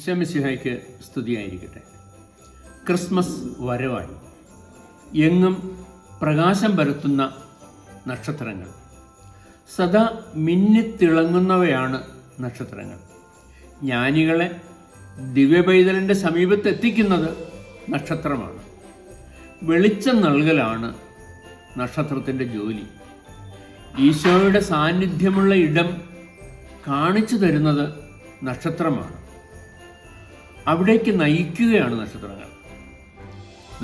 ഈശോമിശിഹായ്ക്ക് സ്തുതിയായിരിക്കട്ടെ. ക്രിസ്മസ് വരവായി. എങ്ങും പ്രകാശം പരത്തുന്ന നക്ഷത്രങ്ങൾ. സദാ മിന്നിത്തിളങ്ങുന്നവയാണ് നക്ഷത്രങ്ങൾ. ജ്ഞാനികളെ ദിവ്യപൈതലിൻ്റെ സമീപത്തെത്തിക്കുന്നത് നക്ഷത്രമാണ്. വെളിച്ചം നൽകലാണ് നക്ഷത്രത്തിൻ്റെ ജോലി. ഈശോയുടെ സാന്നിധ്യമുള്ള ഇടം കാണിച്ചു തരുന്നത് നക്ഷത്രമാണ്. അവിടേക്ക് നയിക്കുകയാണ് നക്ഷത്രങ്ങൾ.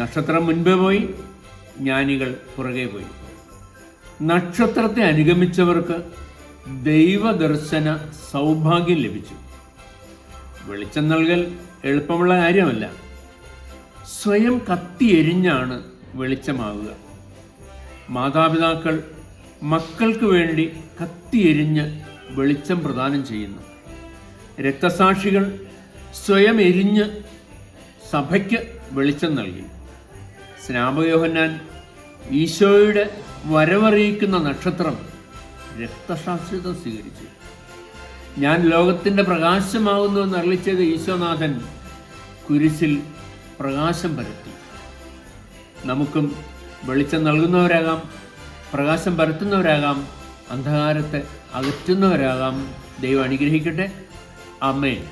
നക്ഷത്രം മുൻപേ പോയി, ജ്ഞാനികൾ പുറകെ പോയി. നക്ഷത്രത്തെ അനുഗമിച്ചവർക്ക് ദൈവദർശന സൗഭാഗ്യം ലഭിച്ചു. വെളിച്ചം നൽകൽ എളുപ്പമുള്ള കാര്യമല്ല. സ്വയം കത്തിയെരിഞ്ഞാണ് വെളിച്ചമാവുക. മാതാപിതാക്കൾ മക്കൾക്ക് വേണ്ടി കത്തിയെരിഞ്ഞ് വെളിച്ചം പ്രദാനം ചെയ്യുന്നു. രക്തസാക്ഷികൾ സ്വയം എരിഞ്ഞ് സഭയ്ക്ക് വെളിച്ചം നൽകി. സ്നാപക യോഹന്നാൻ ഈശോയുടെ വരവറിയിക്കുന്ന നക്ഷത്രം രക്തസാക്ഷിത്വം സ്വീകരിച്ചു. ഞാൻ ലോകത്തിൻ്റെ പ്രകാശമാകുന്നു എന്ന് അരുളിച്ചത് ഈശോനാഥൻ കുരിശിൽ പ്രകാശം പരത്തി. നമുക്കും വെളിച്ചം നൽകുന്നവരാകാം, പ്രകാശം പരത്തുന്നവരാകാം, അന്ധകാരത്തെ അകറ്റുന്നവരാകാം. ദൈവം അനുഗ്രഹിക്കട്ടെ. ആമേൻ.